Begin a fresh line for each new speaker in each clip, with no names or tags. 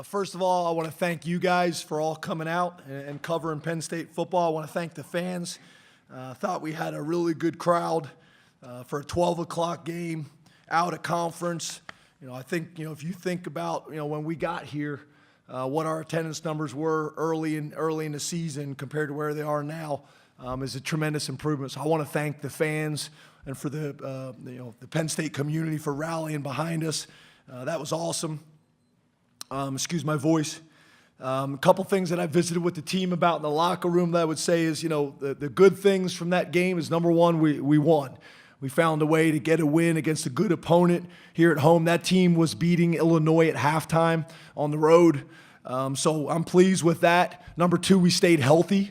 First of all, I want to thank you guys for all coming out and covering Penn State football. I want to thank the fans. Thought we had a really good crowd for a 12 o'clock game out at conference. I think, if you think about, when we got here, what our attendance numbers were early in the season compared to where they are now is a tremendous improvement. So I want to thank the fans and for the Penn State community for rallying behind us. That was awesome. Excuse my voice. A couple things that I visited with the team about in the locker room that I would say is, the good things from that game is, number one, we won. We found a way to get a win against a good opponent here at home. That team was beating Illinois at halftime on the road. So I'm pleased with that. Number two, we stayed healthy.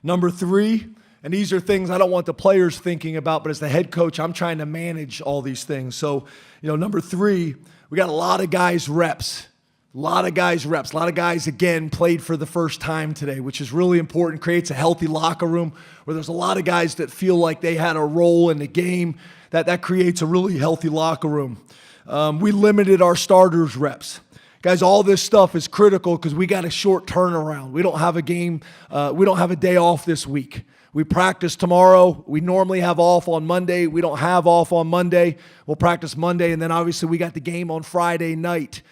Number three, and these are things I don't want the players thinking about, but as the head coach, I'm trying to manage all these things. So, number three, we got a lot of guys reps. A lot of guys, again, played for the first time today, which is really important. Creates a healthy locker room where there's a lot of guys that feel like they had a role in the game. That creates a really healthy locker room. We limited our starters reps. Guys, all this stuff is critical because we got a short turnaround. We don't have a game. We don't have a day off this week. We practice tomorrow. We normally have off on Monday. We don't have off on Monday. We'll practice Monday, and then obviously we got the game on Friday night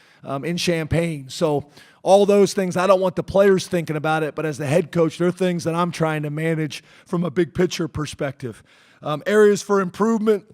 in Champaign. So all those things, I don't want the players thinking about it, but as the head coach, they're things that I'm trying to manage from a big picture perspective. Areas for improvement,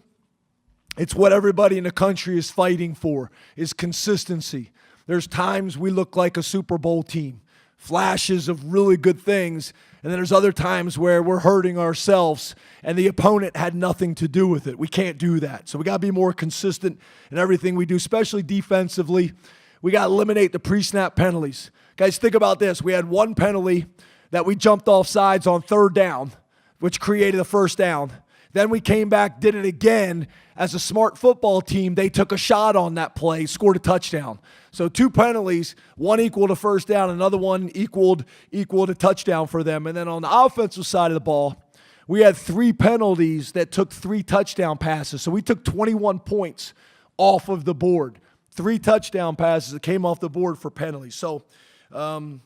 it's what everybody in the country is fighting for, is consistency. There's times we look like a Super Bowl team, flashes of really good things, and then there's other times where we're hurting ourselves and the opponent had nothing to do with it. We can't do that. So we got to be more consistent in everything we do, especially defensively. We got to eliminate the pre-snap penalties. Guys, think about this. We had one penalty that we jumped off sides on third down, which created a first down. Then we came back, did it again. As a smart football team, they took a shot on that play, scored a touchdown. So two penalties, one equaled a first down, another one equaled a touchdown for them. And then on the offensive side of the ball, we had three penalties that took three touchdown passes. So we took 21 points off of the board. Three touchdown passes that came off the board for penalties. So I'm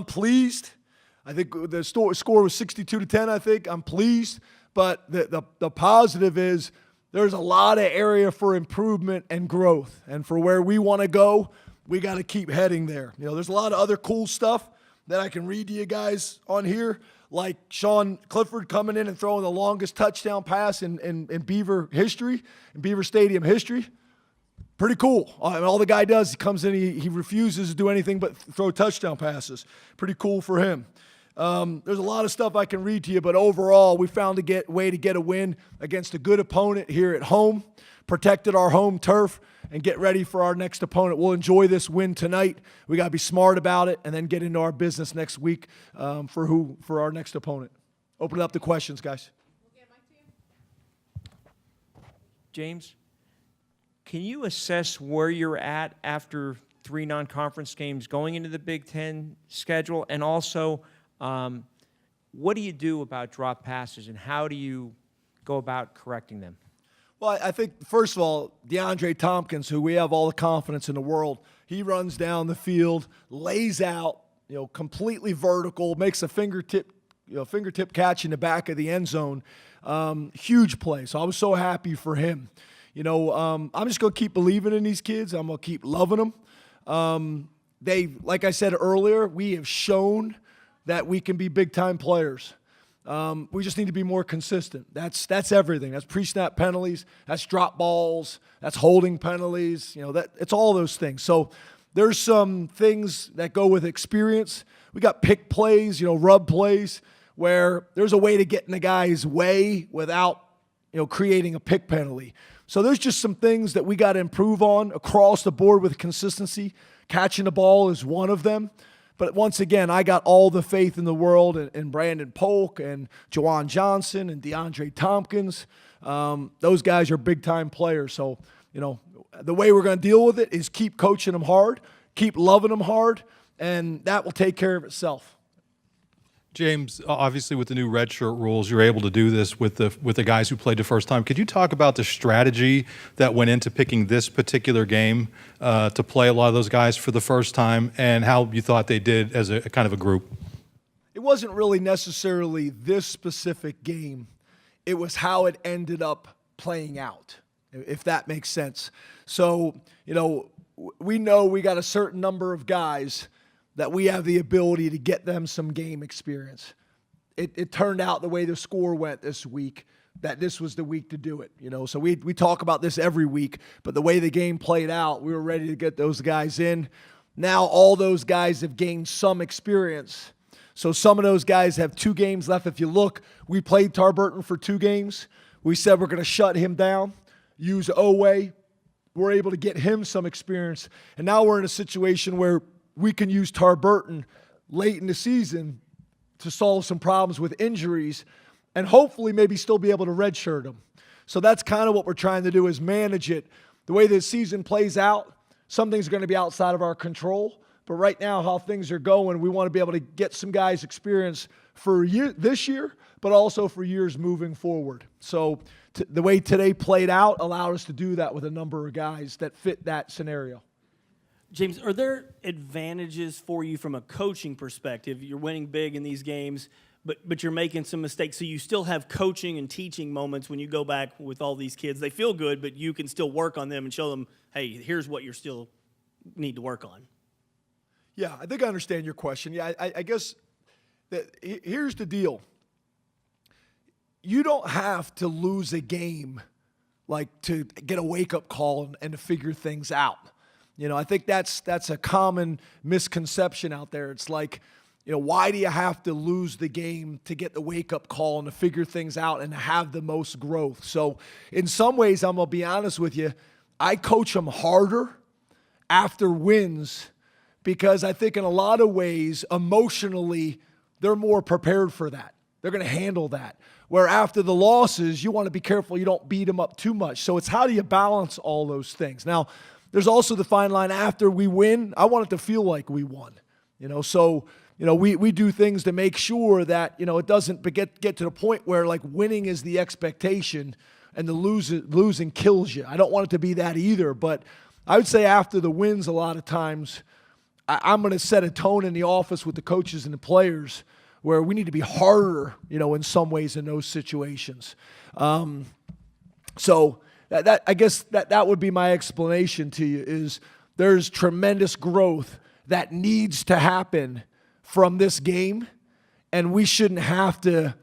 pleased. I think the score was 62-10, I think. I'm pleased. But the positive is there's a lot of area for improvement and growth. And for where we want to go, we got to keep heading there. There's a lot of other cool stuff that I can read to you guys on here, like Sean Clifford coming in and throwing the longest touchdown pass in Beaver history, in Beaver Stadium history. Pretty cool. And all the guy does, he comes in, he refuses to do anything but throw touchdown passes. Pretty cool for him. There's a lot of stuff I can read to you, but overall, we found a way to get a win against a good opponent here at home, protected our home turf, and get ready for our next opponent. We'll enjoy this win tonight. We got to be smart about it and then get into our business next week for our next opponent. Open it up to questions, guys.
James, can you assess where you're at after three non-conference games going into the Big Ten schedule, and also what do you do about drop passes, and how do you go about correcting them?
Well, I think, first of all, DeAndre Tompkins, who we have all the confidence in the world, he runs down the field, lays out, completely vertical, makes a fingertip catch in the back of the end zone. Huge play. So I was so happy for him. I'm just going to keep believing in these kids. I'm going to keep loving them. Like I said earlier, we have shown that we can be big-time players. We just need to be more consistent. That's everything. That's pre-snap penalties. That's drop balls. That's holding penalties. It's all those things. So there's some things that go with experience. We got pick plays, rub plays, where there's a way to get in the guy's way without, creating a pick penalty. So there's just some things that we got to improve on across the board with consistency. Catching the ball is one of them. But once again, I got all the faith in the world in Brandon Polk and Juwan Johnson and DeAndre Tompkins. Those guys are big-time players. So, the way we're going to deal with it is keep coaching them hard, keep loving them hard, and that will take care of itself.
James, obviously with the new redshirt rules, you're able to do this with the guys who played the first time. Could you talk about the strategy that went into picking this particular game to play a lot of those guys for the first time, and how you thought they did as a kind of a group?
It wasn't really necessarily this specific game. It was how it ended up playing out, if that makes sense. So, we know we got a certain number of guys that we have the ability to get them some game experience. It turned out the way the score went this week that this was the week to do it. So we talk about this every week, but the way the game played out, we were ready to get those guys in. Now all those guys have gained some experience. So some of those guys have 2 games left. If you look, we played Tarburton for 2 games. We said we're going to shut him down, use Owe. We're able to get him some experience. And now we're in a situation where we can use Tarburton late in the season to solve some problems with injuries and hopefully maybe still be able to redshirt him. So that's kind of what we're trying to do, is manage it. The way the season plays out, some things are going to be outside of our control. But right now, how things are going, we want to be able to get some guys experience for this year, but also for years moving forward. So the way today played out allowed us to do that with a number of guys that fit that scenario.
James, are there advantages for you from a coaching perspective? You're winning big in these games, but you're making some mistakes. So you still have coaching and teaching moments when you go back with all these kids. They feel good, but you can still work on them and show them, hey, here's what you still need to work on.
Yeah, I think I understand your question. Yeah, I guess that here's the deal. You don't have to lose a game like to get a wake-up call and to figure things out. I think that's a common misconception out there. It's like, why do you have to lose the game to get the wake-up call and to figure things out and to have the most growth? So in some ways, I'm going to be honest with you, I coach them harder after wins because I think in a lot of ways, emotionally, they're more prepared for that. They're going to handle that. Where after the losses, you want to be careful you don't beat them up too much. So it's how do you balance all those things? Now, there's also the fine line after we win. I want it to feel like we won. So we do things to make sure that, it doesn't get to the point where like winning is the expectation and the losing kills you. I don't want it to be that either. But I would say after the wins, a lot of times, I'm going to set a tone in the office with the coaches and the players where we need to be harder, in some ways in those situations. So I guess that would be my explanation to you is there's tremendous growth that needs to happen from this game, and we shouldn't have to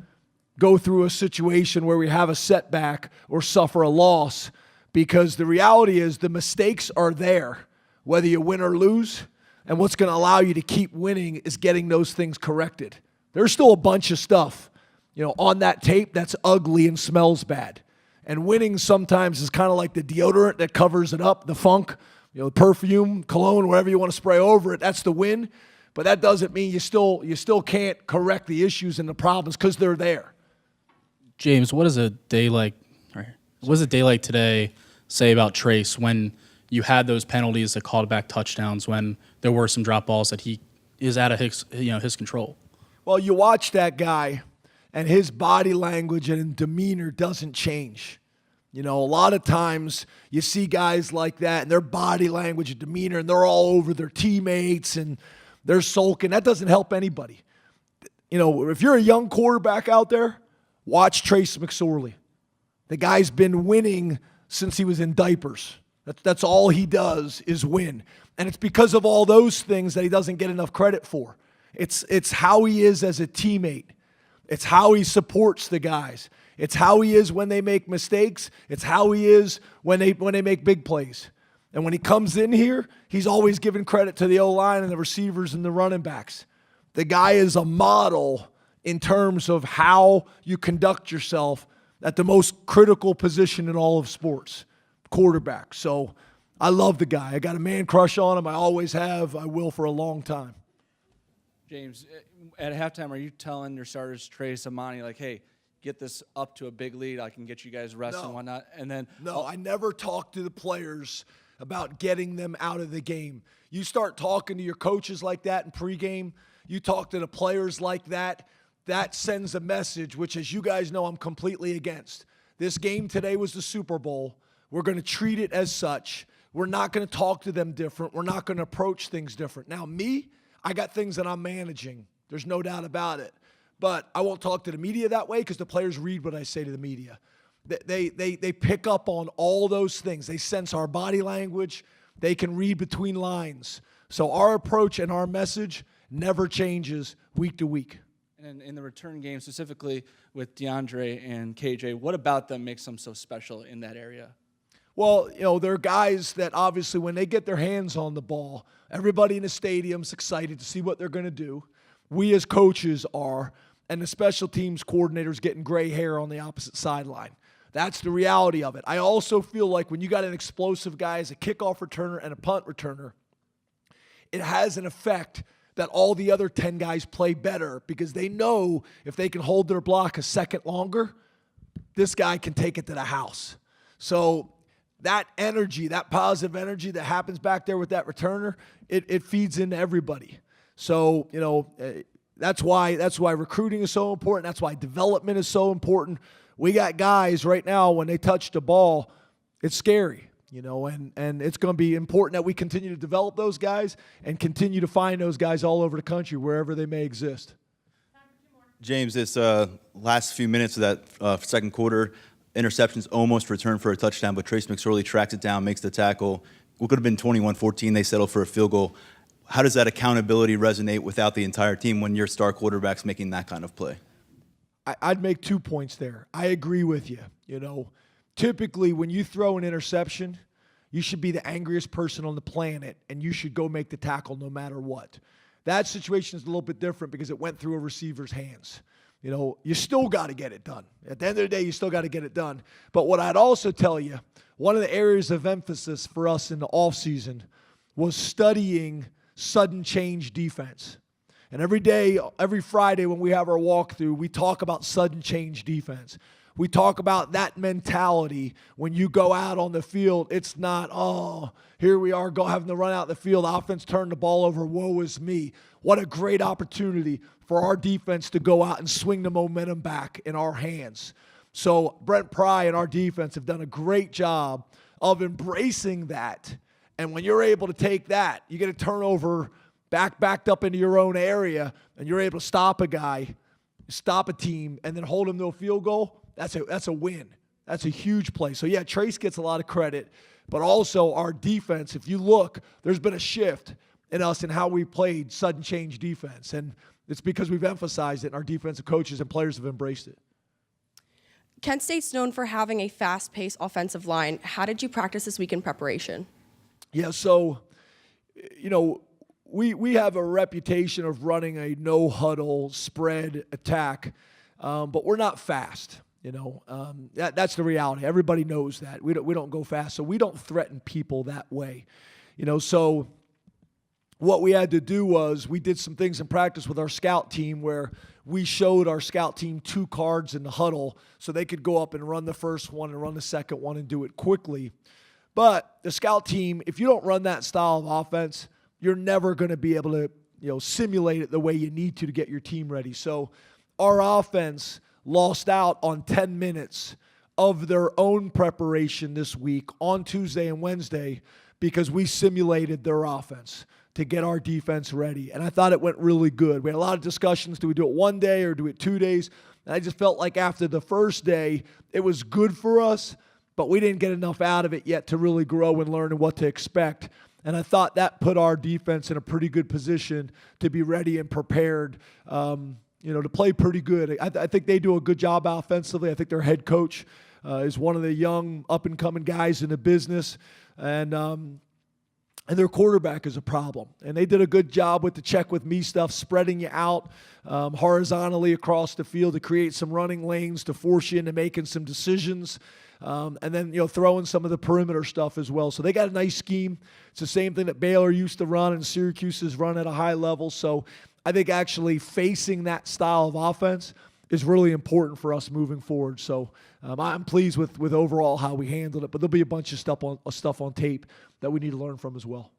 go through a situation where we have a setback or suffer a loss, because the reality is the mistakes are there, whether you win or lose, and what's going to allow you to keep winning is getting those things corrected. There's still a bunch of stuff, on that tape that's ugly and smells bad. And winning sometimes is kind of like the deodorant that covers it up, the funk, the perfume, cologne, whatever you want to spray over it, that's the win. But that doesn't mean you still can't correct the issues and the problems because they're there.
James, what does a day like today say about Trace when you had those penalties that called back touchdowns, when there were some drop balls that he is out of his control?
Well, you watch that guy, and his body language and demeanor doesn't change. A lot of times you see guys like that, and their body language and demeanor, and they're all over their teammates, and they're sulking. That doesn't help anybody. If you're a young quarterback out there, watch Trace McSorley. The guy's been winning since he was in diapers. That's all he does is win. And it's because of all those things that he doesn't get enough credit for. It's how he is as a teammate. It's how he supports the guys. It's how he is when they make mistakes. It's how he is when they make big plays. And when he comes in here, he's always giving credit to the O-line and the receivers and the running backs. The guy is a model in terms of how you conduct yourself at the most critical position in all of sports, quarterback. So I love the guy. I got a man crush on him. I always have. I will for a long time.
James, at halftime, are you telling your starters, Trace, Amani, like, hey, get this up to a big lead, I can get you guys rest and whatnot? And then
No, I never talk to the players about getting them out of the game. You start talking to your coaches like that in pregame, you talk to the players like that, that sends a message, which, as you guys know, I'm completely against. This game today was the Super Bowl. We're going to treat it as such. We're not going to talk to them different. We're not going to approach things different. Now, I got things that I'm managing. There's no doubt about it. But I won't talk to the media that way because the players read what I say to the media. They pick up on all those things. They sense our body language. They can read between lines. So our approach and our message never changes week to week.
And in the return game, specifically with DeAndre and KJ, what about them makes them so special in that area?
Well, they're guys that obviously when they get their hands on the ball, everybody in the stadium's excited to see what they're going to do. We as coaches are, and the special teams coordinator's getting gray hair on the opposite sideline. That's the reality of it. I also feel like when you got an explosive guy as a kickoff returner and a punt returner, it has an effect that all the other 10 guys play better because they know if they can hold their block a second longer, this guy can take it to the house. So that energy, that positive energy that happens back there with that returner, it feeds into everybody. So, that's why recruiting is so important. That's why development is so important. We got guys right now, when they touch the ball, it's scary. And it's going to be important that we continue to develop those guys and continue to find those guys all over the country, wherever they may exist.
James, this last few minutes of that second quarter, interceptions almost returned for a touchdown, but Trace McSorley tracks it down, makes the tackle. What could have been 21-14, they settled for a field goal. How does that accountability resonate without the entire team when your star quarterback's making that kind of play?
I'd make 2 points there. I agree with you. Typically, when you throw an interception, you should be the angriest person on the planet, and you should go make the tackle no matter what. That situation is a little bit different because it went through a receiver's hands. You still got to get it done. At the end of the day, you still got to get it done. But what I'd also tell you, one of the areas of emphasis for us in the offseason was studying sudden change defense. And every Friday when we have our walkthrough, we talk about sudden change defense. We talk about that mentality when you go out on the field. It's not, here we are having to run out the field. Offense turned the ball over. Woe is me. What a great opportunity for our defense to go out and swing the momentum back in our hands. So Brent Pry and our defense have done a great job of embracing that. And when you're able to take that, you get a turnover backed up into your own area, and you're able to stop a guy, stop a team, and then hold him to a field goal. That's a win. That's a huge play. So, yeah, Trace gets a lot of credit, but also our defense, if you look, there's been a shift in us in how we played sudden change defense, and it's because we've emphasized it, and our defensive coaches and players have embraced it.
Kent State's known for having a fast-paced offensive line. How did you practice this week in preparation?
Yeah, so, we have a reputation of running a no-huddle spread attack, but we're not fast. That's the reality. Everybody knows that. We don't go fast, so we don't threaten people that way. So what we had to do was we did some things in practice with our scout team where we showed our scout team 2 cards in the huddle so they could go up and run the first one and run the second one and do it quickly. But the scout team, if you don't run that style of offense, you're never going to be able to, simulate it the way you need to get your team ready. So our offense lost out on 10 minutes of their own preparation this week on Tuesday and Wednesday because we simulated their offense to get our defense ready. And I thought it went really good. We had a lot of discussions. Do we do it one day or do it 2 days? And I just felt like after the first day, it was good for us, but we didn't get enough out of it yet to really grow and learn what to expect. And I thought that put our defense in a pretty good position to be ready and prepared, to play pretty good. I think they do a good job offensively. I think their head coach is one of the young up-and-coming guys in the business. And their quarterback is a problem. And they did a good job with the check with me stuff, spreading you out horizontally across the field to create some running lanes to force you into making some decisions. And then, throwing some of the perimeter stuff as well. So they got a nice scheme. It's the same thing that Baylor used to run and Syracuse has run at a high level. So I think actually facing that style of offense is really important for us moving forward. So I'm pleased with overall how we handled it. But there'll be a bunch of stuff on tape that we need to learn from as well.